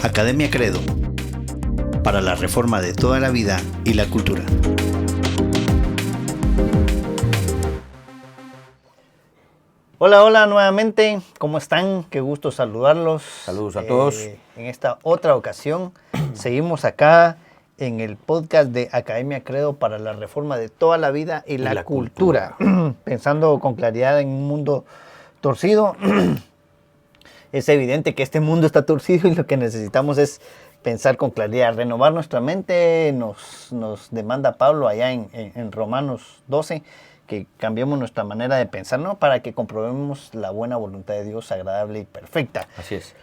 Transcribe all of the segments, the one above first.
Academia Credo, para la reforma de toda la vida y la cultura. Hola nuevamente, ¿cómo están? Qué gusto saludarlos. Saludos a todos. En esta otra ocasión seguimos acá en el podcast de Academia Credo para la reforma de toda la vida y la cultura. Pensando con claridad en un mundo torcido. Es evidente que este mundo está torcido y lo que necesitamos es pensar con claridad, renovar nuestra mente. Nos demanda Pablo allá en Romanos 12 que cambiemos nuestra manera de pensar, ¿no? Para que comprobemos la buena voluntad de Dios, agradable y perfecta. Así es.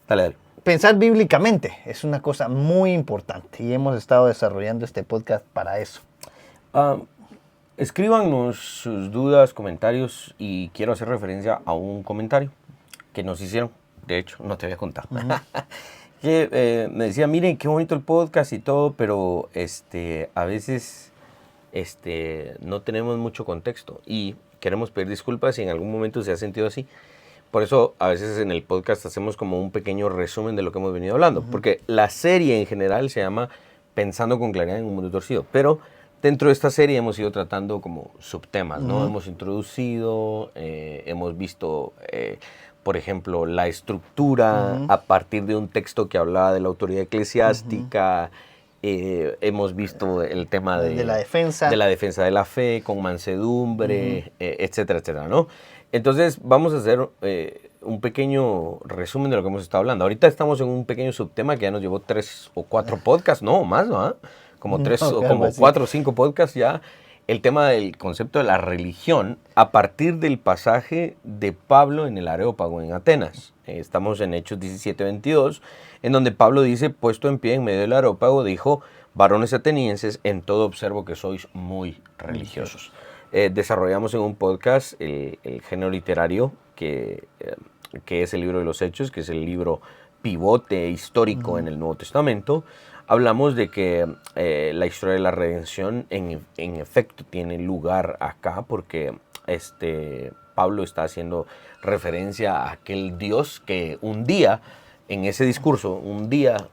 Dale. Pensar bíblicamente es una cosa muy importante y hemos estado desarrollando este podcast para eso. Escríbanos sus dudas, comentarios, y quiero hacer referencia a un comentario que nos hicieron. De hecho, no te había contado. Que me decía, miren, qué bonito el podcast y todo, pero a veces no tenemos mucho contexto y queremos pedir disculpas si en algún momento se ha sentido así. Por eso a veces en el podcast hacemos como un pequeño resumen de lo que hemos venido hablando, porque la serie en general se llama Pensando con claridad en un mundo torcido, pero dentro de esta serie hemos ido tratando como subtemas, ¿no? Hemos introducido, hemos visto, por ejemplo, la estructura a partir de un texto que hablaba de la autoridad eclesiástica. Hemos visto el tema de la defensa de la fe con mansedumbre, etcétera, etcétera, ¿no? Entonces vamos a hacer un pequeño resumen de lo que hemos estado hablando. Ahorita estamos en un pequeño subtema que ya nos llevó 3 o 4 podcasts, no más, ¿no? Como 4 o 5 podcasts ya. El tema del concepto de la religión a partir del pasaje de Pablo en el Areópago en Atenas. Estamos en Hechos 17:22, en donde Pablo dice, puesto en pie en medio del Areópago, dijo, varones atenienses, en todo observo que sois muy religiosos. Desarrollamos en un podcast el género literario que es el libro de los Hechos, que es el libro pivote histórico en el Nuevo Testamento. Hablamos de que la historia de la redención en efecto tiene lugar acá porque Pablo está haciendo referencia a aquel Dios que un día, en ese discurso, un día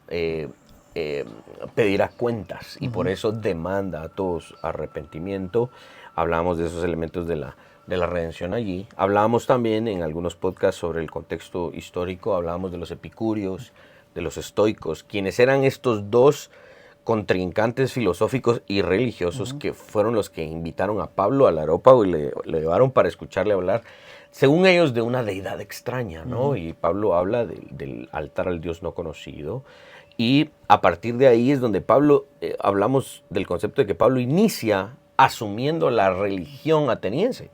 pedirá cuentas y por eso demanda a todos arrepentimiento. Hablamos de esos elementos de la redención allí. Hablábamos también en algunos podcasts sobre el contexto histórico, hablábamos de los epicúreos, de los estoicos, quienes eran estos dos contrincantes filosóficos y religiosos que fueron los que invitaron a Pablo al Areópago y le llevaron para escucharle hablar, según ellos, de una deidad extraña, ¿no? Y Pablo habla del altar al Dios no conocido. Y a partir de ahí es donde Pablo, hablamos del concepto de que Pablo inicia asumiendo la religión ateniense.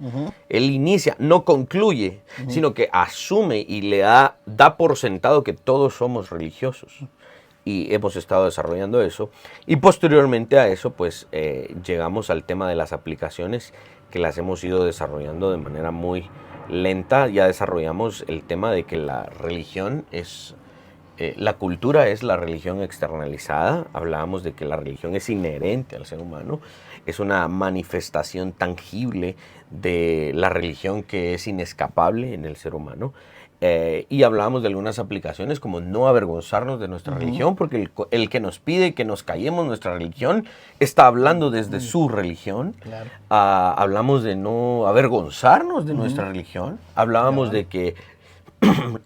Él inicia, no concluye, sino que asume y le da por sentado que todos somos religiosos. Y hemos estado desarrollando eso. Y posteriormente a eso, pues, llegamos al tema de las aplicaciones, que las hemos ido desarrollando de manera muy lenta. Ya desarrollamos el tema de que la religión es... la cultura es la religión externalizada. Hablábamos de que la religión es inherente al ser humano. Es una manifestación tangible de la religión que es inescapable en el ser humano. Y hablábamos de algunas aplicaciones como no avergonzarnos de nuestra religión, porque el que nos pide que nos callemos nuestra religión está hablando desde su religión. Claro. Hablamos de no avergonzarnos de nuestra religión. Hablábamos de que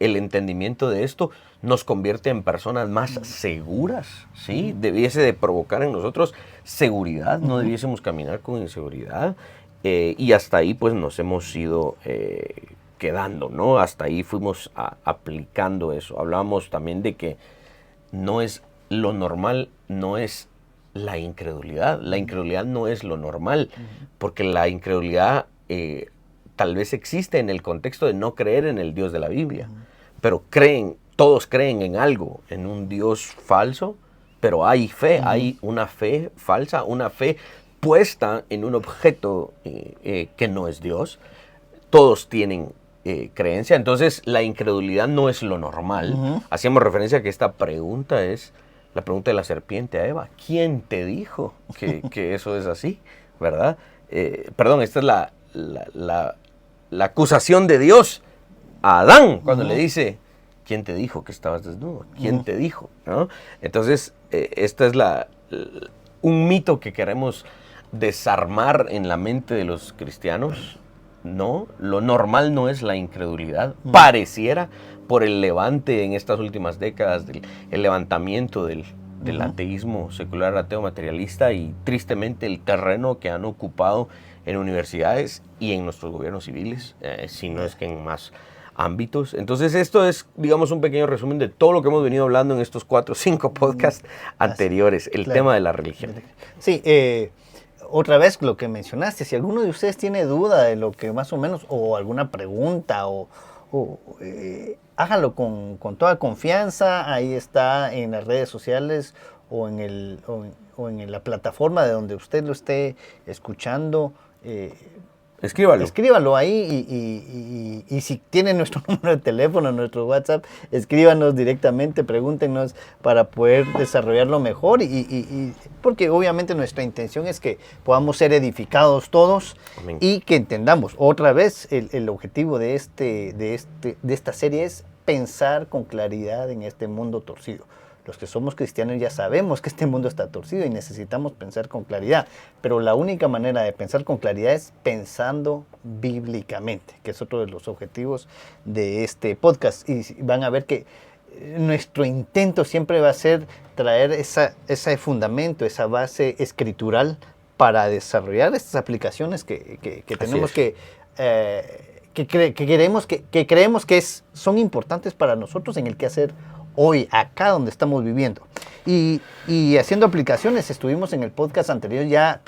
el entendimiento de esto nos convierte en personas más seguras, ¿sí? Debiese de provocar en nosotros seguridad, no debiésemos caminar con inseguridad. Y hasta ahí pues nos hemos ido quedando, ¿no? Hasta ahí fuimos aplicando eso. Hablábamos también de que no es lo normal, no es la incredulidad. La incredulidad no es lo normal, porque la incredulidad tal vez existe en el contexto de no creer en el Dios de la Biblia, pero todos creen en algo, en un Dios falso, pero hay fe, hay una fe falsa, una fe puesta en un objeto que no es Dios. Todos tienen creencia, entonces la incredulidad no es lo normal. Hacíamos referencia a que esta pregunta es la pregunta de la serpiente a Eva. ¿Quién te dijo que eso es así? ¿Verdad? Esta es la acusación de Dios a Adán cuando le dice, ¿quién te dijo que estabas desnudo? ¿Quién te dijo? ¿No? Entonces, esta es un mito que queremos desarmar en la mente de los cristianos. No, lo normal no es la incredulidad. Pareciera, por el levante en estas últimas décadas, el levantamiento del ateísmo secular, ateo, materialista, y tristemente el terreno que han ocupado en universidades y en nuestros gobiernos civiles, si no es que en más ámbitos. Entonces esto es, digamos, un pequeño resumen de todo lo que hemos venido hablando en estos 4 o 5 podcasts anteriores, el tema de la religión. Sí, otra vez lo que mencionaste, si alguno de ustedes tiene duda de lo que más o menos, o alguna pregunta, hágalo con toda confianza. Ahí está en las redes sociales o en la plataforma de donde usted lo esté escuchando. Escríbalo ahí y si tiene nuestro número de teléfono, nuestro WhatsApp, escríbanos directamente, pregúntenos para poder desarrollarlo mejor porque obviamente nuestra intención es que podamos ser edificados todos. Amén. Y que entendamos otra vez el objetivo de esta serie es pensar con claridad en este mundo torcido. Los que somos cristianos ya sabemos que este mundo está torcido y necesitamos pensar con claridad. Pero la única manera de pensar con claridad es pensando bíblicamente, que es otro de los objetivos de este podcast. Y van a ver que nuestro intento siempre va a ser traer ese fundamento, esa base escritural para desarrollar estas aplicaciones que tenemos que creemos que son importantes para nosotros en el quehacer hoy, acá donde estamos viviendo. Y haciendo aplicaciones, estuvimos en el podcast anterior ya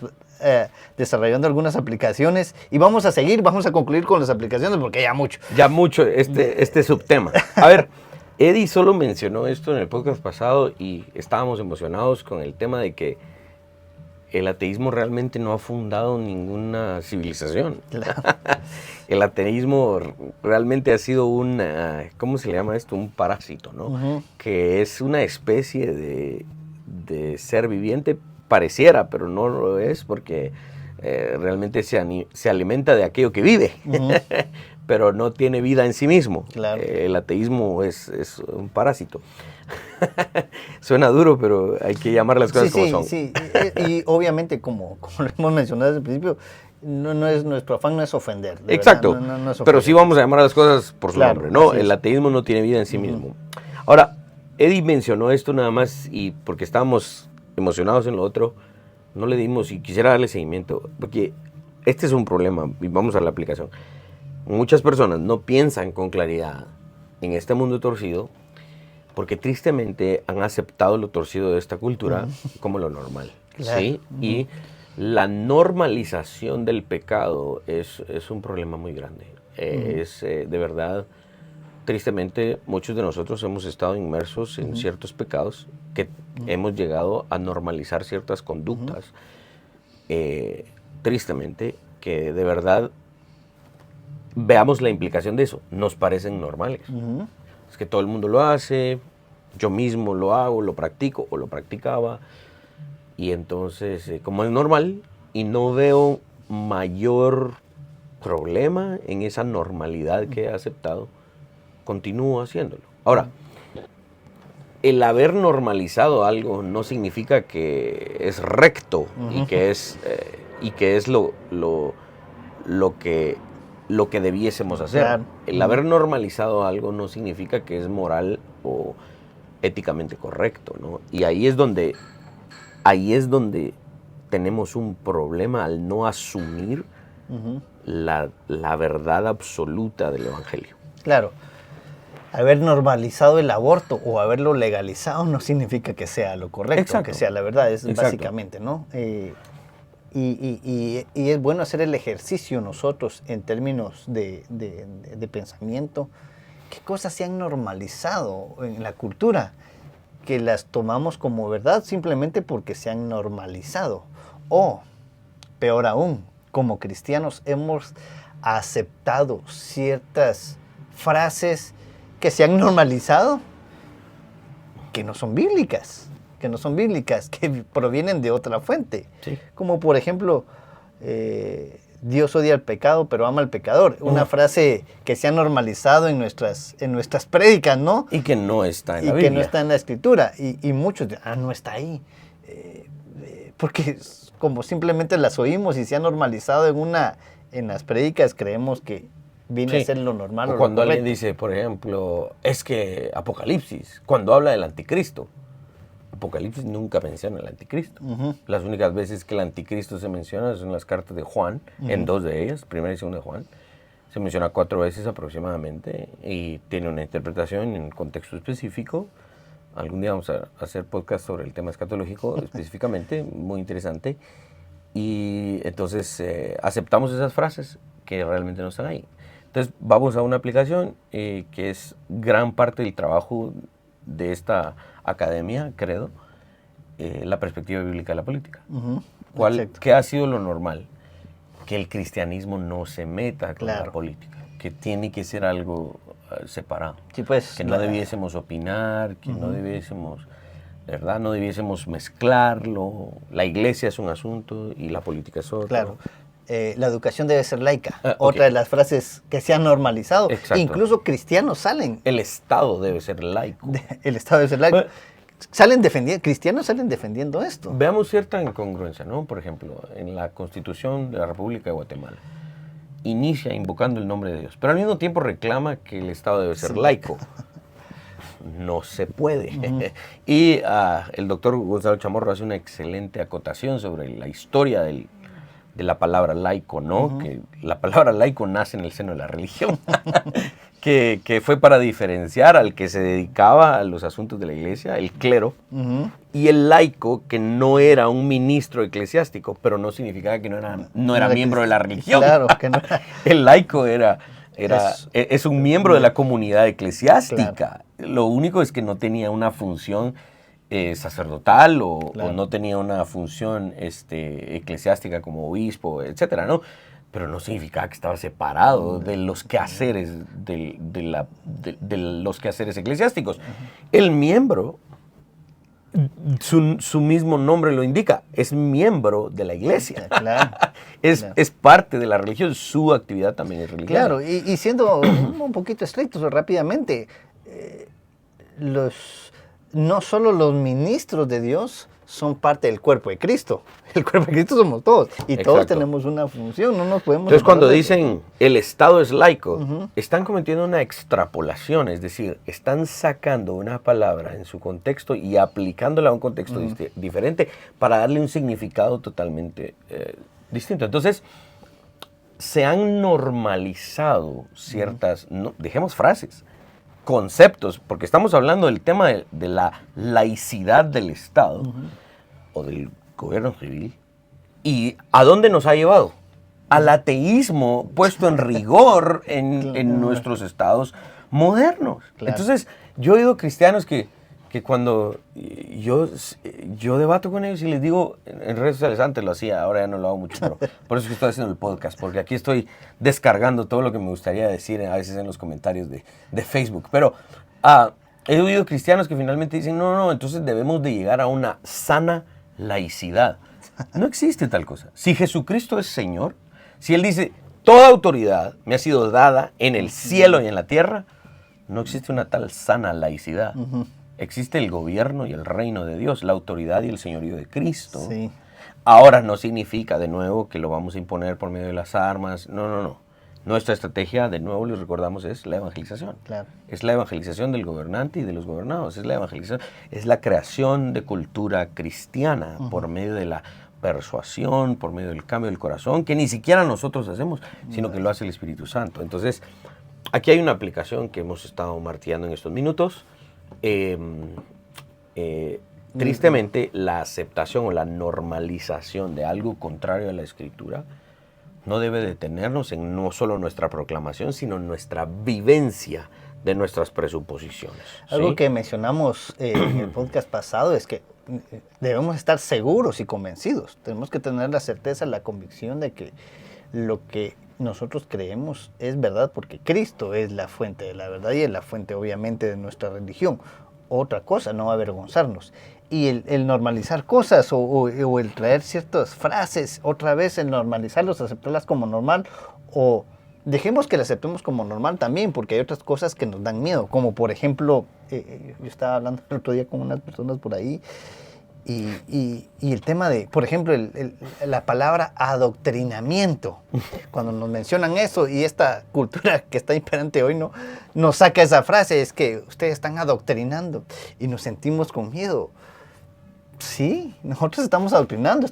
desarrollando algunas aplicaciones y vamos a concluir con las aplicaciones porque ya mucho. Ya mucho este subtema. A ver, Eddie solo mencionó esto en el podcast pasado y estábamos emocionados con el tema de que el ateísmo realmente no ha fundado ninguna civilización. Claro. El ateísmo realmente ha sido ¿cómo se le llama esto? Un parásito, ¿no? Uh-huh. Que es una especie de ser viviente, pareciera, pero no lo es porque realmente se alimenta de aquello que vive, uh-huh. Pero no tiene vida en sí mismo. Claro. El ateísmo es un parásito. Suena duro, pero hay que llamar las cosas como son. Sí, y obviamente, como lo hemos mencionado desde el principio, nuestro afán no es ofender. Exacto, no es ofender. Pero sí vamos a llamar a las cosas por su nombre, ¿no? El ateísmo no tiene vida en sí mismo. Ahora, Eddie mencionó esto nada más y porque estábamos emocionados en lo otro, no le dimos, y quisiera darle seguimiento, porque este es un problema, y vamos a la aplicación. Muchas personas no piensan con claridad en este mundo torcido porque tristemente han aceptado lo torcido de esta cultura como lo normal. Claro. ¿Sí? Y la normalización del pecado es un problema muy grande. De verdad, tristemente, muchos de nosotros hemos estado inmersos en ciertos pecados que hemos llegado a normalizar ciertas conductas. Tristemente, que de verdad veamos la implicación de eso. Nos parecen normales. Es que todo el mundo lo hace, yo mismo lo hago, lo practico o lo practicaba. Y entonces, como es normal y no veo mayor problema en esa normalidad que he aceptado, continúo haciéndolo. Ahora, el haber normalizado algo no significa que es recto y que es lo que debiésemos hacer. Claro. El haber normalizado algo no significa que es moral o éticamente correcto, ¿no? Y ahí es donde tenemos un problema al no asumir la verdad absoluta del Evangelio. Claro. Haber normalizado el aborto o haberlo legalizado no significa que sea lo correcto, exacto, que sea la verdad, es exacto, básicamente, ¿no? Y es bueno hacer el ejercicio nosotros en términos de pensamiento. ¿Qué cosas se han normalizado en la cultura? Que las tomamos como verdad simplemente porque se han normalizado. O, peor aún, como cristianos hemos aceptado ciertas frases que se han normalizado, que no son bíblicas, que provienen de otra fuente. Sí. Como por ejemplo, Dios odia al pecado, pero ama al pecador. Una frase que se ha normalizado en nuestras prédicas, ¿no? Y que no está en la Y Biblia. que no está en la Escritura. Y muchos dicen, no está ahí. Porque como simplemente las oímos y se ha normalizado en las prédicas, creemos que viene a ser lo normal. O cuando alguien dice, por ejemplo, es que Apocalipsis, cuando habla del anticristo, Apocalipsis nunca menciona el anticristo. Las únicas veces que el anticristo se menciona son en las cartas de Juan, en 2 de ellas, primera y segunda de Juan. Se menciona 4 veces aproximadamente y tiene una interpretación en un contexto específico. Algún día vamos a hacer podcast sobre el tema escatológico específicamente, muy interesante. Y entonces aceptamos esas frases que realmente no están ahí. Entonces vamos a una aplicación que es gran parte del trabajo de esta academia, creo, la perspectiva bíblica de la política. ¿Qué ha sido lo normal? Que el cristianismo no se meta con la política, que tiene que ser algo separado, sí, pues, que no debiésemos opinar, que no debiésemos, ¿verdad? No debiésemos mezclarlo. La iglesia es un asunto y la política es otro. Claro. La educación debe ser laica. Otra de las frases que se han normalizado. Exacto. Incluso cristianos salen. El Estado debe ser laico. El Estado debe ser laico. Cristianos salen defendiendo esto. Veamos cierta incongruencia, ¿no? Por ejemplo, en la Constitución de la República de Guatemala. Inicia invocando el nombre de Dios, pero al mismo tiempo reclama que el Estado debe ser laico. No se puede. Y el doctor Gonzalo Chamorro hace una excelente acotación sobre la historia de la palabra laico, ¿no? Que la palabra laico nace en el seno de la religión, que fue para diferenciar al que se dedicaba a los asuntos de la iglesia, el clero, y el laico, que no era un ministro eclesiástico, pero no significaba que no era miembro de la religión. Claro, que no. El laico es un miembro de la comunidad eclesiástica. Claro. Lo único es que no tenía una función sacerdotal o no tenía una función eclesiástica como obispo, etcétera, ¿no? Pero no significaba que estaba separado de los quehaceres de los quehaceres eclesiásticos. El miembro, su mismo nombre lo indica, es miembro de la iglesia. Claro. Es parte de la religión, su actividad también es religiosa. Claro, y siendo un poquito estrictos rápidamente, no solo los ministros de Dios son parte del cuerpo de Cristo. El cuerpo de Cristo somos todos. Y Exacto. Todos tenemos una función, no nos podemos... Entonces cuando dicen el Estado es laico, están cometiendo una extrapolación, es decir, están sacando una palabra en su contexto y aplicándola a un contexto diferente para darle un significado totalmente distinto. Entonces, se han normalizado ciertas, dejemos frases, conceptos, porque estamos hablando del tema de la laicidad del Estado o del gobierno civil. ¿Y a dónde nos ha llevado? Al ateísmo puesto en rigor en nuestros estados modernos. Claro. Entonces, yo he oído cristianos que cuando yo debato con ellos y les digo, en redes sociales, antes lo hacía, ahora ya no lo hago mucho, pero por eso es que estoy haciendo el podcast, porque aquí estoy descargando todo lo que me gustaría decir a veces en los comentarios de Facebook. Pero he oído cristianos que finalmente dicen, no, entonces debemos de llegar a una sana laicidad. No existe tal cosa. Si Jesucristo es Señor, si Él dice, toda autoridad me ha sido dada en el cielo y en la tierra, no existe una tal sana laicidad. Existe el gobierno y el reino de Dios, la autoridad y el señorío de Cristo. Sí. Ahora no significa, de nuevo, que lo vamos a imponer por medio de las armas. No. Nuestra estrategia, de nuevo les recordamos, es la evangelización. Claro. Es la evangelización del gobernante y de los gobernados. Es la evangelización, es la creación de cultura cristiana por medio de la persuasión, por medio del cambio del corazón, que ni siquiera nosotros hacemos, sino que lo hace el Espíritu Santo. Entonces, aquí hay una aplicación que hemos estado martillando en estos minutos. Tristemente, la aceptación o la normalización de algo contrario a la Escritura no debe detenernos en no solo nuestra proclamación, sino en nuestra vivencia de nuestras presuposiciones. Algo ¿sí? que mencionamos en el podcast pasado es que debemos estar seguros y convencidos. Tenemos que tener la certeza, la convicción de que lo que nosotros creemos es verdad, porque Cristo es la fuente de la verdad y es la fuente, obviamente, de nuestra religión. otra cosa, no avergonzarnos. Y el normalizar cosas o el traer ciertas frases, otra vez el normalizarlos, aceptarlas como normal, o dejemos que las aceptemos como normal también, porque hay otras cosas que nos dan miedo, como por ejemplo, yo estaba hablando el otro día con unas personas por ahí, y el tema de, por ejemplo, la palabra adoctrinamiento. Cuando nos mencionan eso y esta cultura que está imperante hoy nos saca esa frase, es que ustedes están adoctrinando y nos sentimos con miedo. Sí, nosotros estamos adoctrinando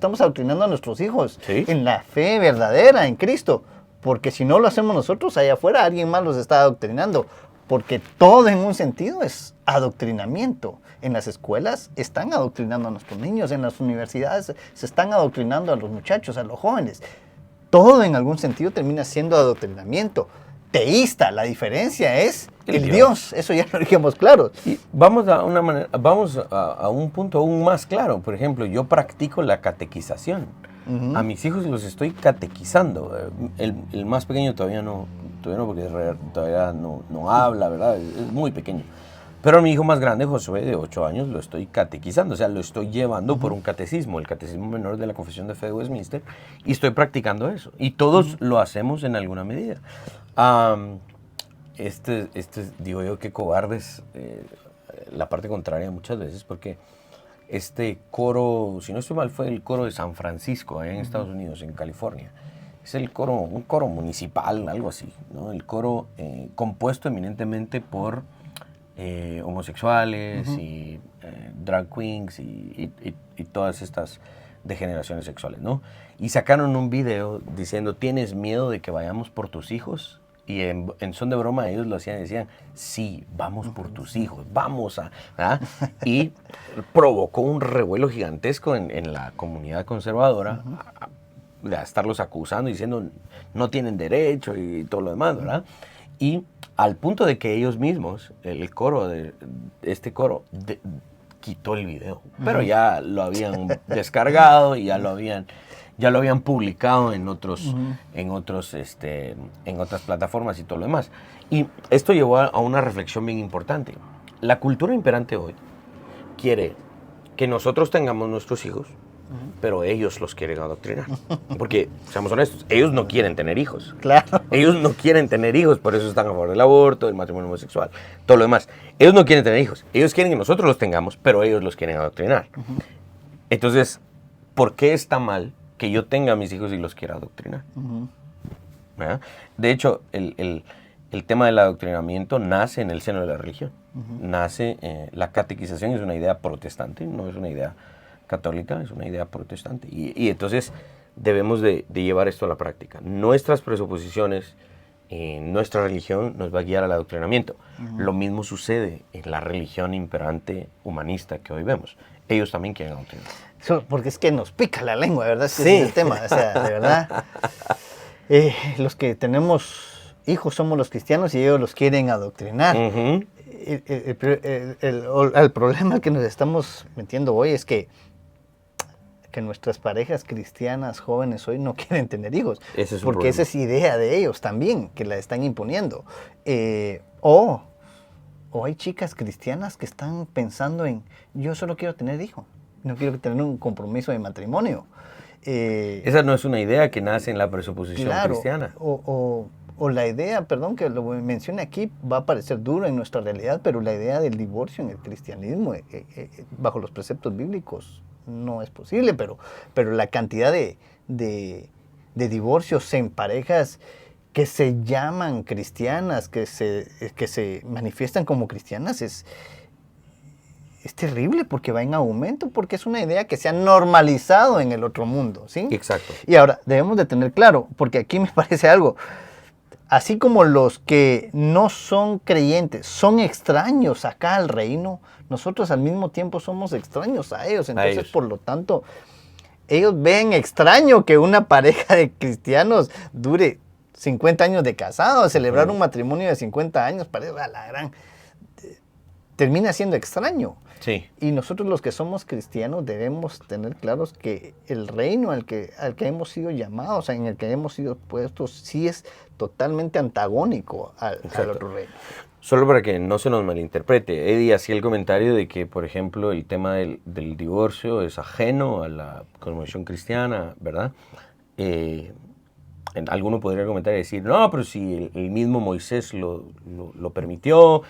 a nuestros hijos en la fe verdadera, en Cristo. Porque si no lo hacemos nosotros, allá afuera alguien más los está adoctrinando. Porque todo en un sentido es adoctrinamiento. En las escuelas están adoctrinando a nuestros niños, en las universidades se están adoctrinando a los muchachos, a los jóvenes. Todo en algún sentido termina siendo adoctrinamiento. Teísta, la diferencia es el Dios. Eso ya lo dijimos claro. Y vamos a un punto aún más claro. Por ejemplo, yo practico la catequización. A mis hijos los estoy catequizando. El más pequeño todavía no, porque todavía no habla, ¿verdad? Es muy pequeño. Pero a mi hijo más grande, Josué, de 8 años, lo estoy catequizando. O sea, lo estoy llevando por un catecismo, el Catecismo Menor de la Confesión de Fe de Westminster, y estoy practicando eso. Y todos lo hacemos en alguna medida. Digo yo, qué cobardes, la parte contraria muchas veces, porque este coro, si no estoy mal, fue el coro de San Francisco, en Estados Unidos, en California. Es un coro municipal, algo así, ¿no? El coro compuesto eminentemente por homosexuales y drag queens y todas estas degeneraciones sexuales, ¿no? Y sacaron un video diciendo, ¿tienes miedo de que vayamos por tus hijos? Y en son de broma ellos lo hacían y decían, sí, vamos por tus hijos, vamos a... ¿verdad? Y provocó un revuelo gigantesco en la comunidad conservadora, a estarlos acusando y diciendo, no tienen derecho y todo lo demás, ¿verdad? Y al punto de que ellos mismos, este coro, quitó el video. Pero ya lo habían descargado y ya lo habían publicado en otras plataformas y todo lo demás. Y esto llevó a una reflexión bien importante. La cultura imperante hoy quiere que nosotros tengamos nuestros hijos, pero ellos los quieren adoctrinar. Porque, seamos honestos, ellos no quieren tener hijos. Claro. Ellos no quieren tener hijos, por eso están a favor del aborto, del matrimonio homosexual, todo lo demás. Ellos no quieren tener hijos. Ellos quieren que nosotros los tengamos, pero ellos los quieren adoctrinar. Entonces, ¿por qué está mal que yo tenga a mis hijos y los quiera adoctrinar? ¿Verdad? De hecho, el tema del adoctrinamiento nace en el seno de la religión. La catequización es una idea protestante, no es una idea católica, es una idea protestante. Y entonces debemos de llevar esto a la práctica. Nuestras presuposiciones, nuestra religión nos va a guiar al adoctrinamiento. Lo mismo sucede en la religión imperante humanista que hoy vemos. Ellos también quieren adoctrinar. Porque es que nos pica la lengua, ¿verdad? Sí. Ese es el tema, o sea, de verdad. Los que tenemos hijos somos los cristianos y ellos los quieren adoctrinar. El problema que nos estamos metiendo hoy es que nuestras parejas cristianas jóvenes hoy no quieren tener hijos. Ese es un porque problema. esa es idea de ellos también, que la están imponiendo. O hay chicas cristianas que están pensando en, yo solo quiero tener hijos, no quiero tener un compromiso de matrimonio. Esa no es una idea que nace en la presuposición cristiana. O la idea, perdón que lo mencione aquí, va a parecer duro en nuestra realidad, pero la idea del divorcio en el cristianismo, bajo los preceptos bíblicos, no es posible, pero la cantidad de divorcios en parejas que se llaman cristianas, que se manifiestan como cristianas, es terrible porque va en aumento, porque es una idea que se ha normalizado en el otro mundo, ¿sí? Exacto. Y ahora, debemos de tener claro, porque aquí me parece algo, así como los que no son creyentes son extraños acá al reino, nosotros al mismo tiempo somos extraños a ellos. Entonces, por lo tanto, ellos ven extraño que una pareja de cristianos dure 50 años de casados, celebrar un matrimonio de 50 años, parece a la gran... termina siendo extraño. Sí. Y nosotros los que somos cristianos debemos tener claros que el reino al que hemos sido llamados, en el que hemos sido puestos, sí es totalmente antagónico al otro reino. Solo para que no se nos malinterprete, Eddie hacía el comentario de que, por ejemplo, el tema del divorcio es ajeno a la cosmovisión cristiana, ¿verdad? Alguno podría comentar y decir, no, pero si el mismo Moisés lo permitió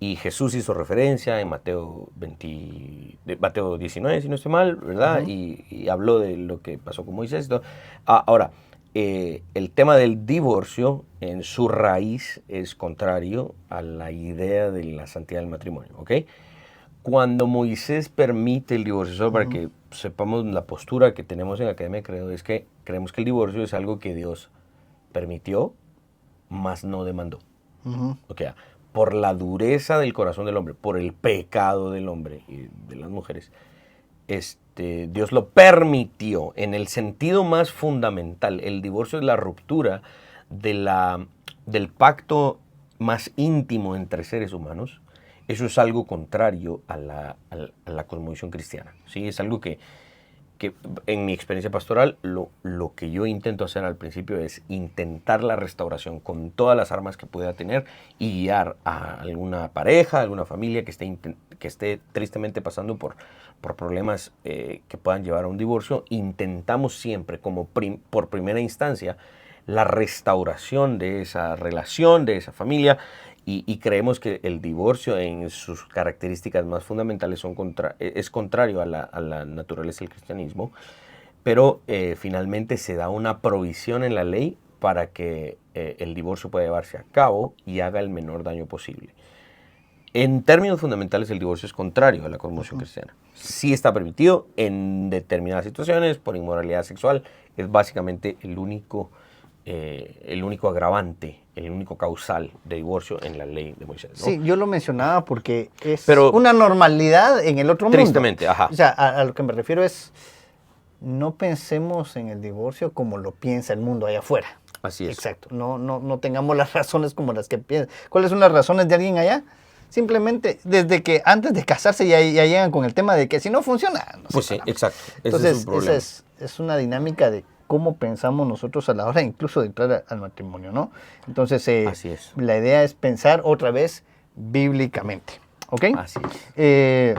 y Jesús hizo referencia en Mateo 19, si no estoy mal, ¿verdad? Y habló de lo que pasó con Moisés. Ahora, el tema del divorcio en su raíz es contrario a la idea de la santidad del matrimonio, ¿ok? Cuando Moisés permite el divorcio, solo para que sepamos la postura que tenemos en la Academia Credo, es que creemos que el divorcio es algo que Dios permitió, mas no demandó. Okay, por la dureza del corazón del hombre, por el pecado del hombre y de las mujeres, Dios lo permitió en el sentido más fundamental. El divorcio es la ruptura del pacto más íntimo entre seres humanos. Eso es algo contrario a la cosmovisión cristiana, ¿sí? Es algo que en mi experiencia pastoral, lo que yo intento hacer al principio es intentar la restauración con todas las armas que pueda tener y guiar a alguna pareja, a alguna familia que esté tristemente pasando por problemas que puedan llevar a un divorcio. Intentamos siempre, como por primera instancia, la restauración de esa relación, de esa familia, y creemos que el divorcio en sus características más fundamentales es contrario a la naturaleza del cristianismo, pero finalmente se da una provisión en la ley para que el divorcio pueda llevarse a cabo y haga el menor daño posible. En términos fundamentales, el divorcio es contrario a la cosmovisión cristiana. Sí está permitido en determinadas situaciones, por inmoralidad sexual, es básicamente el único agravante, el único causal de divorcio en la ley de Moisés, ¿no? Sí, yo lo mencionaba porque es una normalidad en el otro mundo. Tristemente, ajá. O sea, a lo que me refiero es, no pensemos en el divorcio como lo piensa el mundo allá afuera. Así es. Exacto, no tengamos las razones como las que piensan. ¿Cuáles son las razones de alguien allá? Simplemente, desde que antes de casarse ya llegan con el tema de que si no funciona, no pues sí, exacto. Entonces, ese es un problema. esa es una dinámica de cómo pensamos nosotros a la hora incluso de entrar al matrimonio, ¿no? Entonces, Así es. La idea es pensar otra vez bíblicamente, ¿ok? Así es.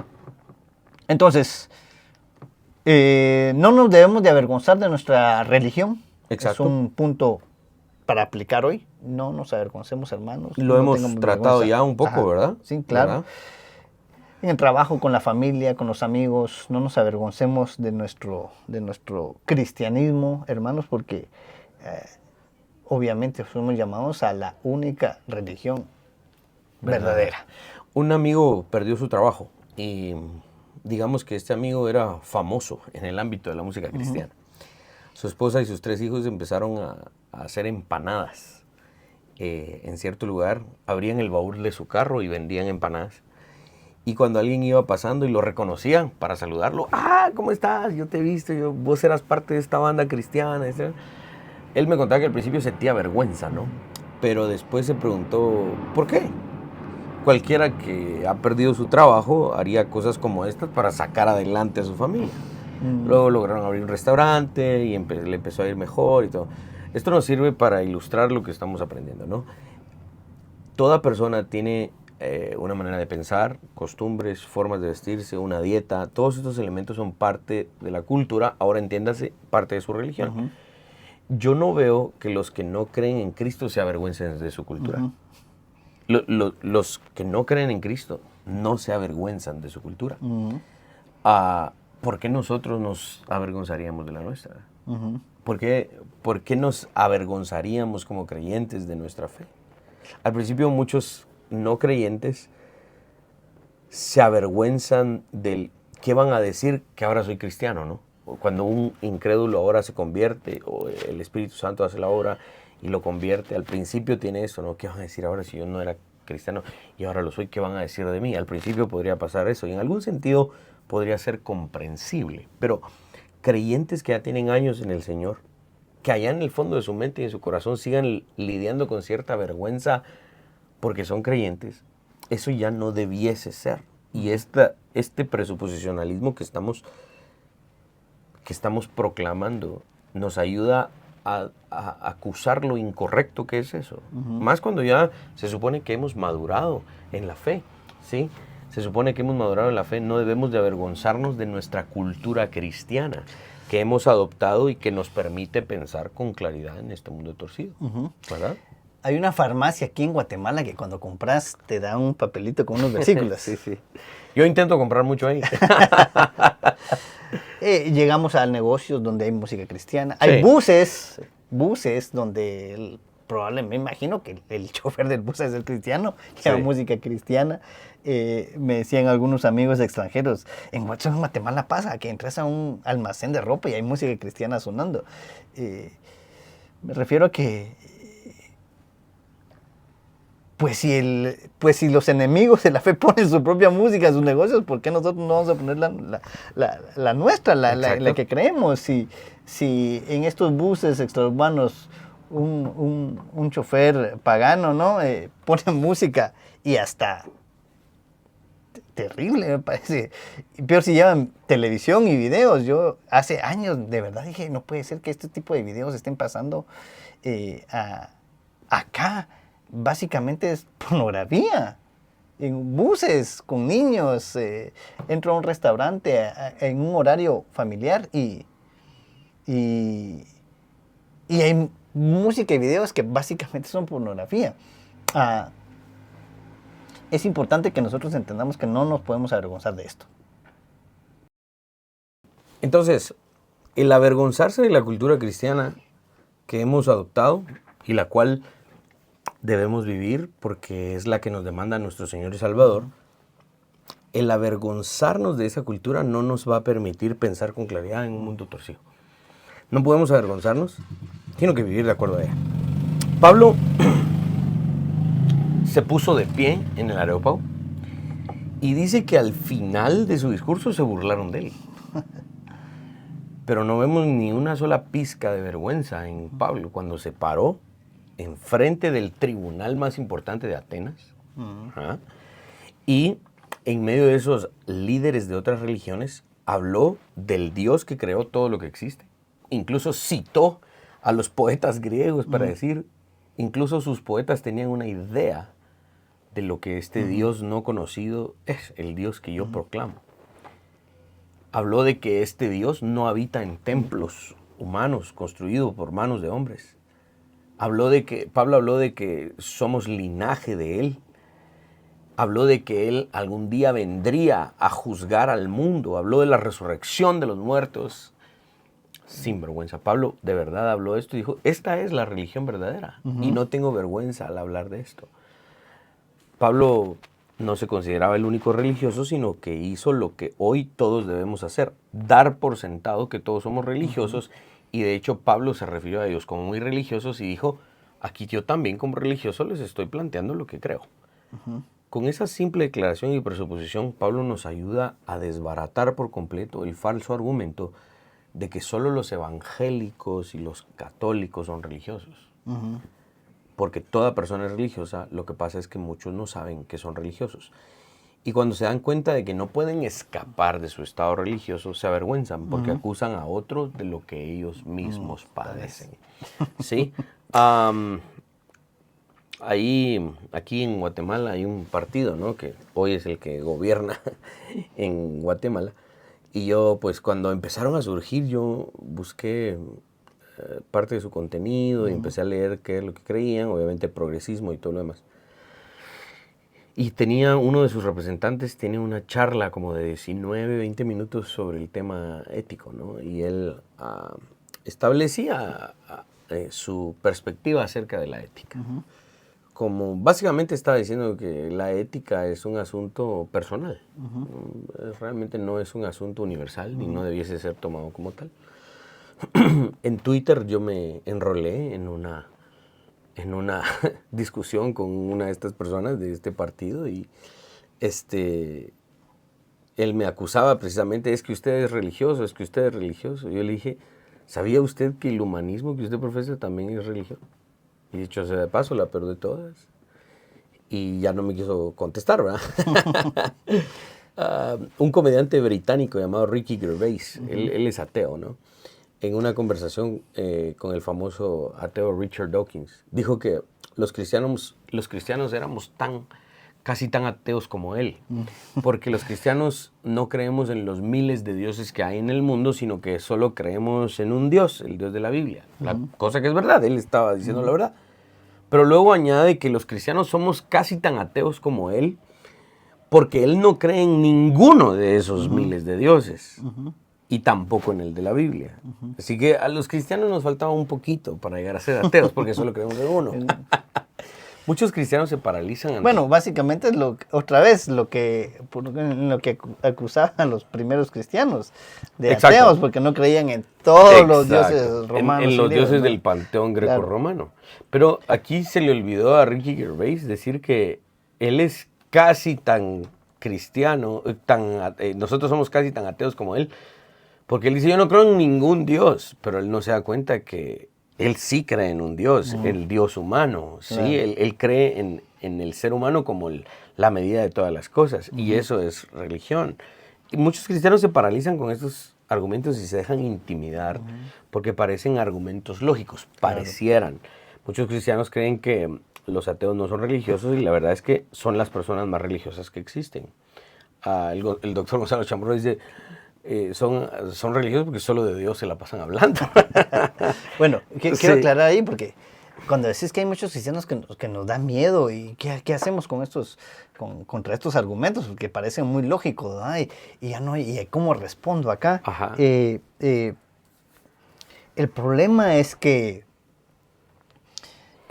Entonces, no nos debemos de avergonzar de nuestra religión. Exacto. Es un punto para aplicar hoy. No nos avergoncemos, hermanos. Lo hemos tratado vergüenza. Ya un poco, ajá, ¿verdad? Sí, claro. ¿Verdad? En el trabajo, con la familia, con los amigos, no nos avergoncemos de nuestro cristianismo, hermanos, porque obviamente fuimos llamados a la única religión verdadera. Un amigo perdió su trabajo y digamos que este amigo era famoso en el ámbito de la música cristiana. Su esposa y sus 3 hijos empezaron a hacer empanadas. En cierto lugar, abrían el baúl de su carro y vendían empanadas. Y cuando alguien iba pasando y lo reconocían para saludarlo, ¿cómo estás? Yo te he visto, vos eras parte de esta banda cristiana. Él me contaba que al principio sentía vergüenza, ¿no? Pero después se preguntó, ¿por qué? Cualquiera que ha perdido su trabajo haría cosas como estas para sacar adelante a su familia. Luego lograron abrir un restaurante y le empezó a ir mejor y todo. Esto nos sirve para ilustrar lo que estamos aprendiendo, ¿no? Toda persona tiene una manera de pensar, costumbres, formas de vestirse, una dieta. Todos estos elementos son parte de la cultura, ahora entiéndase, parte de su religión. Yo no veo que los que no creen en Cristo se avergüencen de su cultura. Los que no creen en Cristo no se avergüenzan de su cultura. ¿Por qué nosotros nos avergonzaríamos de la nuestra? ¿Por qué nos avergonzaríamos como creyentes de nuestra fe? Al principio muchos no creyentes se avergüenzan del qué van a decir que ahora soy cristiano, ¿no? Cuando un incrédulo ahora se convierte o el Espíritu Santo hace la obra y lo convierte, al principio tiene eso, ¿no? ¿Qué van a decir ahora si yo no era cristiano y ahora lo soy? ¿Qué van a decir de mí? Al principio podría pasar eso y en algún sentido podría ser comprensible, pero creyentes que ya tienen años en el Señor, que allá en el fondo de su mente y en su corazón sigan lidiando con cierta vergüenza porque son creyentes, eso ya no debiese ser. Y este presuposicionalismo que estamos proclamando nos ayuda a acusar lo incorrecto que es eso. Más cuando ya se supone que hemos madurado en la fe, ¿sí? Se supone que hemos madurado en la fe, no debemos de avergonzarnos de nuestra cultura cristiana que hemos adoptado y que nos permite pensar con claridad en este mundo torcido, ¿verdad? Hay una farmacia aquí en Guatemala que cuando compras te da un papelito con unos versículos. Sí, sí. Yo intento comprar mucho ahí. Llegamos a negocios donde hay música cristiana. Sí. Hay buses donde probablemente, me imagino que el chofer del bus es el cristiano, que hay música cristiana. Me decían algunos amigos extranjeros, en Guatemala pasa que entras a un almacén de ropa y hay música cristiana sonando. Me refiero a que pues si los enemigos de la fe ponen su propia música a sus negocios, ¿por qué nosotros no vamos a poner la nuestra, la que creemos? Si en estos buses extraurbanos un chofer pagano, ¿no? Pone música y hasta terrible, me parece. Peor si llevan televisión y videos. Yo hace años de verdad dije, no puede ser que este tipo de videos estén pasando acá. Básicamente es pornografía. En buses con niños, entro a un restaurante en un horario familiar y hay música y videos que básicamente son pornografía. Es importante que nosotros entendamos que no nos podemos avergonzar de esto. Entonces, el avergonzarse de la cultura cristiana que hemos adoptado y la cual debemos vivir porque es la que nos demanda nuestro Señor y Salvador, el avergonzarnos de esa cultura no nos va a permitir pensar con claridad en un mundo torcido. No podemos avergonzarnos, sino que vivir de acuerdo a ella. Pablo se puso de pie en el Areópago y dice que al final de su discurso se burlaron de él. Pero no vemos ni una sola pizca de vergüenza en Pablo cuando se paró enfrente del tribunal más importante de Atenas, y en medio de esos líderes de otras religiones habló del Dios que creó todo lo que existe. Incluso citó a los poetas griegos para decir, incluso sus poetas tenían una idea de lo que este Dios no conocido es, el Dios que yo proclamo. Habló de que este Dios no habita en templos humanos construidos por manos de hombres. Pablo habló de que somos linaje de Él. Habló de que Él algún día vendría a juzgar al mundo. Habló de la resurrección de los muertos. Sin vergüenza. Pablo de verdad habló esto y dijo, esta es la religión verdadera. Y no tengo vergüenza al hablar de esto. Pablo no se consideraba el único religioso, sino que hizo lo que hoy todos debemos hacer. Dar por sentado que todos somos religiosos. Y de hecho Pablo se refirió a ellos como muy religiosos y dijo, aquí yo también como religioso les estoy planteando lo que creo. Con esa simple declaración y presuposición, Pablo nos ayuda a desbaratar por completo el falso argumento de que solo los evangélicos y los católicos son religiosos. Porque toda persona es religiosa, lo que pasa es que muchos no saben que son religiosos. Y cuando se dan cuenta de que no pueden escapar de su estado religioso, se avergüenzan porque acusan a otros de lo que ellos mismos padecen. ¿Sí? Aquí en Guatemala hay un partido, ¿no? Que hoy es el que gobierna en Guatemala. Y yo, pues, cuando empezaron a surgir, yo busqué parte de su contenido y empecé a leer qué es lo que creían, obviamente progresismo y todo lo demás. Y uno de sus representantes tiene una charla como de 19, 20 minutos sobre el tema ético, ¿no? Y él establecía su perspectiva acerca de la ética. Como básicamente estaba diciendo que la ética es un asunto personal. Realmente no es un asunto universal ni no debiese ser tomado como tal. En Twitter yo me enrolé en una discusión con una de estas personas de este partido y él me acusaba precisamente, es que usted es religioso, es que usted es religioso. Yo le dije, ¿sabía usted que el humanismo que usted profesa también es religión? Y dicho sea de paso, la peor de todas. y ya no me quiso contestar, ¿verdad? Un comediante británico llamado Ricky Gervais, él es ateo, ¿no? En una conversación con el famoso ateo Richard Dawkins, dijo que los cristianos éramos casi tan ateos como él, porque los cristianos no creemos en los miles de dioses que hay en el mundo, sino que solo creemos en un Dios, el Dios de la Biblia, la cosa que es verdad, él estaba diciendo la verdad. Pero luego añade que los cristianos somos casi tan ateos como él, porque él no cree en ninguno de esos miles de dioses, y tampoco en el de la Biblia. Así que a los cristianos nos faltaba un poquito para llegar a ser ateos, porque solo creemos en uno. Muchos cristianos se paralizan. Bueno, básicamente es lo que acusaban los primeros cristianos de ateos, porque no creían en todos los dioses romanos. En los dioses del panteón grecorromano. Claro. Pero aquí se le olvidó a Ricky Gervais decir que él es casi tan cristiano, nosotros somos casi tan ateos como él, porque él dice, yo no creo en ningún dios, pero él no se da cuenta que él sí cree en un Dios, el Dios humano, ¿sí? Claro. Él cree en el ser humano como la medida de todas las cosas, y eso es religión. Y muchos cristianos se paralizan con estos argumentos y se dejan intimidar, porque parecen argumentos lógicos, parecieran. Muchos cristianos creen que los ateos no son religiosos, y la verdad es que son las personas más religiosas que existen. El doctor Gonzalo Chamorro dice, son religiosos porque solo de Dios se la pasan hablando. Bueno, quiero aclarar ahí porque cuando decís que hay muchos cristianos que nos da miedo y ¿qué hacemos con contra estos argumentos? Porque parecen muy lógicos, ¿verdad? Y ya no hay, ¿cómo respondo acá? El problema es que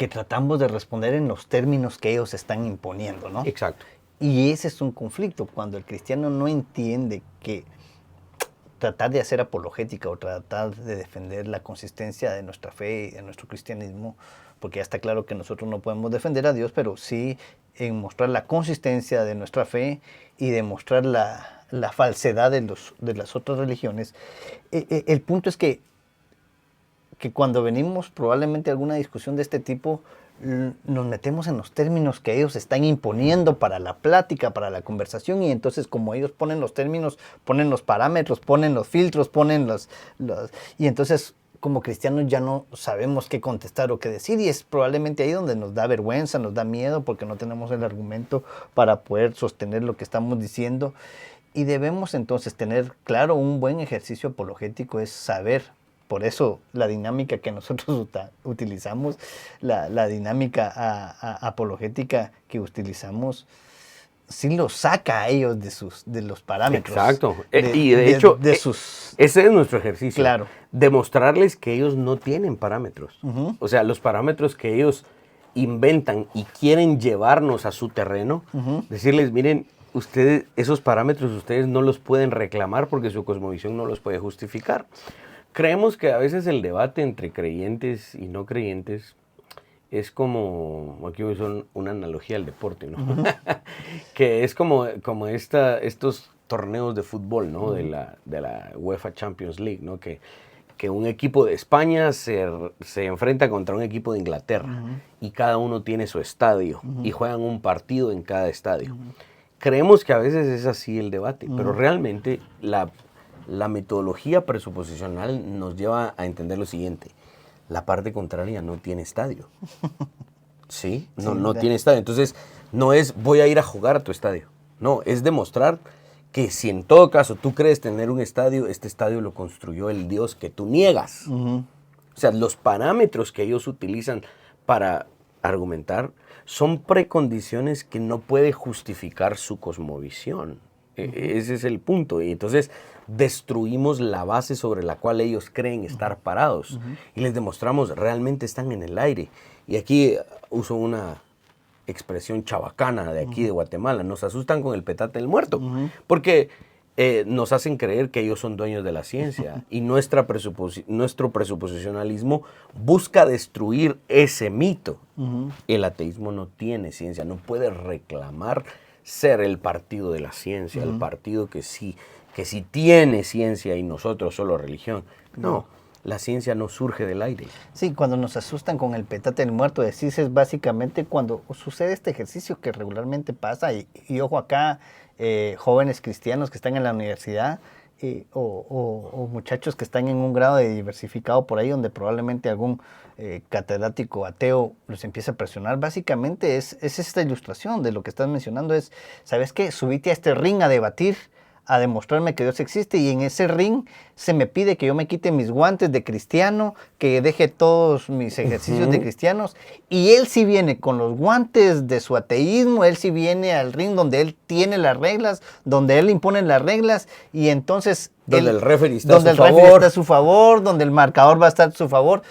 tratamos de responder en los términos que ellos están imponiendo, ¿no? Exacto. Y ese es un conflicto, cuando el cristiano no entiende que tratar de hacer apologética o tratar de defender la consistencia de nuestra fe y de nuestro cristianismo, porque ya está claro que nosotros no podemos defender a Dios, pero sí en mostrar la consistencia de nuestra fe y demostrar la falsedad de las otras religiones. El punto es que cuando venimos probablemente a alguna discusión de este tipo, nos metemos en los términos que ellos están imponiendo para la plática, para la conversación, y entonces como ellos ponen los términos, ponen los parámetros, ponen los filtros, ponen y entonces como cristianos ya no sabemos qué contestar o qué decir, y es probablemente ahí donde nos da vergüenza, nos da miedo, porque no tenemos el argumento para poder sostener lo que estamos diciendo, y debemos entonces tener claro, un buen ejercicio apologético es saber. Por eso la dinámica que nosotros utilizamos, la dinámica apologética que utilizamos, sí los saca a ellos de los parámetros. Exacto. Y de hecho, ese es nuestro ejercicio. Claro. Demostrarles que ellos no tienen parámetros. O sea, los parámetros que ellos inventan y quieren llevarnos a su terreno, decirles, miren, ustedes, esos parámetros ustedes no los pueden reclamar porque su cosmovisión no los puede justificar. Creemos que a veces el debate entre creyentes y no creyentes es como, aquí voy a usar una analogía al deporte, ¿no? Que es como estos torneos de fútbol, ¿no? De la UEFA Champions League, ¿no? Que un equipo de España se enfrenta contra un equipo de Inglaterra y cada uno tiene su estadio y juegan un partido en cada estadio. Creemos que a veces es así el debate, pero realmente la metodología presuposicional nos lleva a entender lo siguiente. La parte contraria no tiene estadio. ¿Sí? No tiene estadio. Entonces, no es voy a ir a jugar a tu estadio. No, es demostrar que si en todo caso tú crees tener un estadio, este estadio lo construyó el Dios que tú niegas. O sea, los parámetros que ellos utilizan para argumentar son precondiciones que no puede justificar su cosmovisión. Ese es el punto. Y entonces destruimos la base sobre la cual ellos creen estar parados. Y les demostramos realmente están en el aire. Y aquí uso una expresión chabacana de aquí de Guatemala. Nos asustan con el petate del muerto. Porque nos hacen creer que ellos son dueños de la ciencia. Y nuestro presuposicionalismo busca destruir ese mito. El ateísmo no tiene ciencia. No puede reclamar ser el partido de la ciencia, el partido que sí tiene ciencia y nosotros solo religión. No, La ciencia no surge del aire. Sí, cuando nos asustan con el petate del muerto, decís, es básicamente cuando sucede este ejercicio que regularmente pasa, y ojo acá, jóvenes cristianos que están en la universidad, o muchachos que están en un grado de diversificado por ahí, donde probablemente algún catedrático ateo los empieza a presionar. Básicamente es esta ilustración de lo que estás mencionando, es, ¿sabes qué? Subite a este ring a debatir, a demostrarme que Dios existe, y en ese ring se me pide que yo me quite mis guantes de cristiano, que deje todos mis ejercicios de cristianos, y él sí viene con los guantes de su ateísmo, él sí viene al ring donde él tiene las reglas, donde él impone las reglas, y entonces... Donde el referee está a su favor, donde el marcador va a estar a su favor.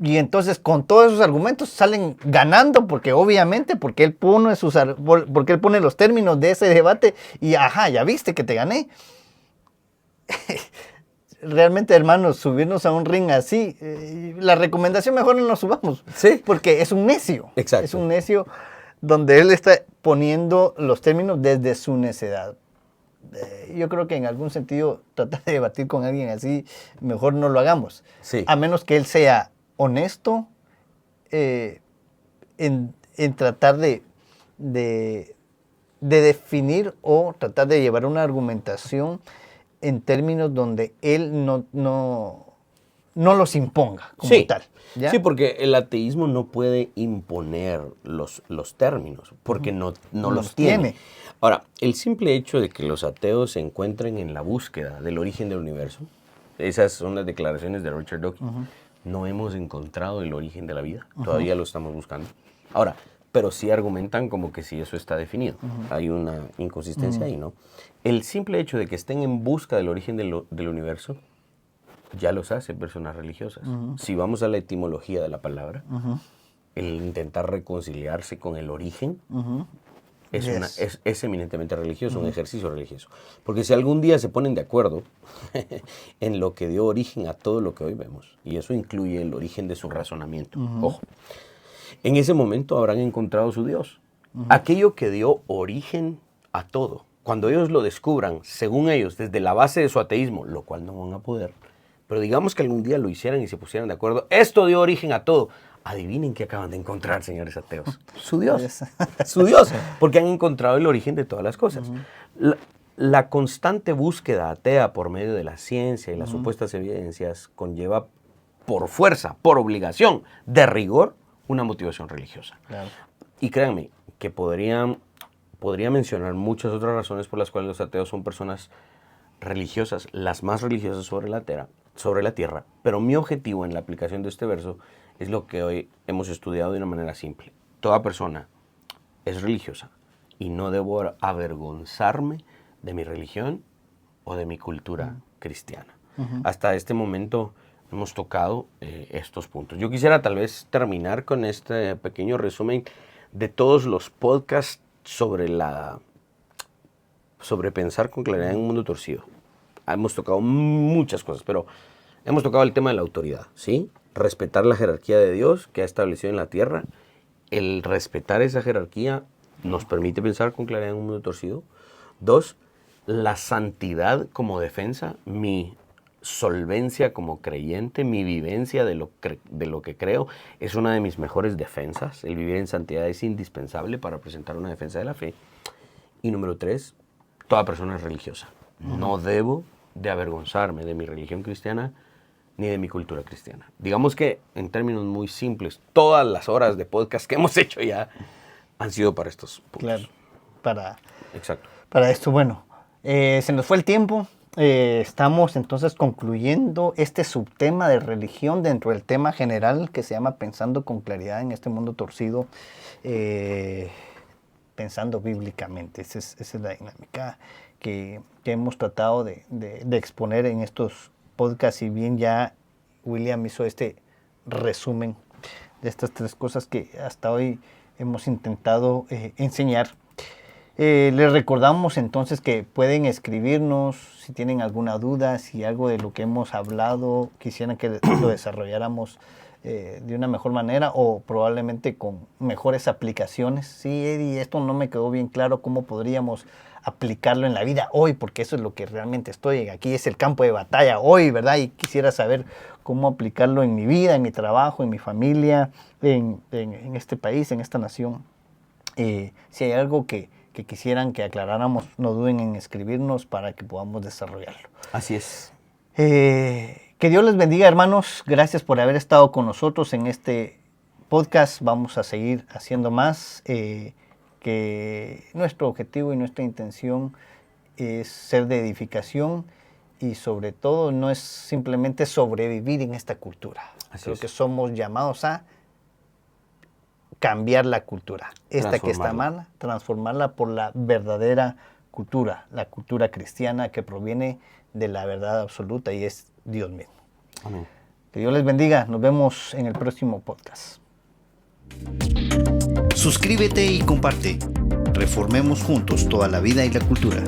Y entonces con todos esos argumentos salen ganando, porque obviamente, porque él pone los términos de ese debate y ajá, ya viste que te gané. Realmente, hermanos, subirnos a un ring así, la recomendación mejor no nos subamos. Sí. Porque es un necio. Exacto. Es un necio donde él está poniendo los términos desde su necedad. Yo creo que en algún sentido tratar de debatir con alguien así, mejor no lo hagamos. Sí. A menos que él sea honesto en tratar de definir o tratar de llevar una argumentación en términos donde él no los imponga como tal. ¿Ya? Sí, porque el ateísmo no puede imponer los términos, porque no los tiene. Ahora, el simple hecho de que los ateos se encuentren en la búsqueda del origen del universo, esas son las declaraciones de Richard Dawkins. No hemos encontrado el origen de la vida, todavía lo estamos buscando. Ahora, pero sí argumentan como que sí eso está definido. Hay una inconsistencia ahí, ¿no? El simple hecho de que estén en busca del origen del universo ya los hace personas religiosas. Si vamos a la etimología de la palabra, el intentar reconciliarse con el origen es eminentemente religioso, un ejercicio religioso. Porque si algún día se ponen de acuerdo en lo que dio origen a todo lo que hoy vemos, y eso incluye el origen de su razonamiento, ojo, en ese momento habrán encontrado su Dios. Aquello que dio origen a todo. Cuando ellos lo descubran, según ellos, desde la base de su ateísmo, lo cual no van a poder, pero digamos que algún día lo hicieran y se pusieran de acuerdo, esto dio origen a todo. Adivinen qué acaban de encontrar, señores ateos. Su Dios. Su Dios. Porque han encontrado el origen de todas las cosas. La constante búsqueda atea por medio de la ciencia y las supuestas evidencias conlleva por fuerza, por obligación, de rigor, una motivación religiosa. Claro. Y créanme que podría mencionar muchas otras razones por las cuales los ateos son personas religiosas, las más religiosas sobre la tierra. Pero mi objetivo en la aplicación de este verso es lo que hoy hemos estudiado de una manera simple. Toda persona es religiosa y no debo avergonzarme de mi religión o de mi cultura cristiana. Hasta este momento hemos tocado estos puntos. Yo quisiera tal vez terminar con este pequeño resumen de todos los podcasts sobre pensar con claridad en un mundo torcido. Hemos tocado muchas cosas, pero hemos tocado el tema de la autoridad, ¿sí? Respetar la jerarquía de Dios que ha establecido en la tierra. El respetar esa jerarquía nos permite pensar con claridad en un mundo torcido. 2, la santidad como defensa, mi solvencia como creyente, mi vivencia de lo que creo, es una de mis mejores defensas. El vivir en santidad es indispensable para presentar una defensa de la fe. Y número 3, toda persona es religiosa. No debo de avergonzarme de mi religión cristiana ni de mi cultura cristiana. Digamos que, en términos muy simples, todas las horas de podcast que hemos hecho ya han sido para estos puntos. Claro, Exacto. Para esto, bueno, se nos fue el tiempo. Estamos entonces concluyendo este subtema de religión dentro del tema general que se llama Pensando con claridad en este mundo torcido, pensando bíblicamente. Esa es la dinámica que hemos tratado de exponer en estos podcasts, y bien ya William hizo este resumen de estas 3 cosas que hasta hoy hemos intentado enseñar. Les recordamos entonces que pueden escribirnos si tienen alguna duda, si algo de lo que hemos hablado quisieran que lo desarrolláramos de una mejor manera o probablemente con mejores aplicaciones. Sí, Eddie, esto no me quedó bien claro, ¿cómo podríamos aplicarlo en la vida hoy, porque eso es lo que realmente estoy. Aquí es el campo de batalla hoy, ¿verdad? Y quisiera saber cómo aplicarlo en mi vida, en mi trabajo, en mi familia, en este país, en esta nación. Si hay algo que quisieran que aclaráramos, no duden en escribirnos para que podamos desarrollarlo. Así es. Que Dios les bendiga, hermanos. Gracias por haber estado con nosotros en este podcast. Vamos a seguir haciendo más. Que nuestro objetivo y nuestra intención es ser de edificación y sobre todo no es simplemente sobrevivir en esta cultura. Creo que somos llamados a cambiar la cultura. Esta que está mala, transformarla por la verdadera cultura, la cultura cristiana que proviene de la verdad absoluta y es Dios mismo. Amén. Que Dios les bendiga. Nos vemos en el próximo podcast. Suscríbete y comparte. Reformemos juntos toda la vida y la cultura.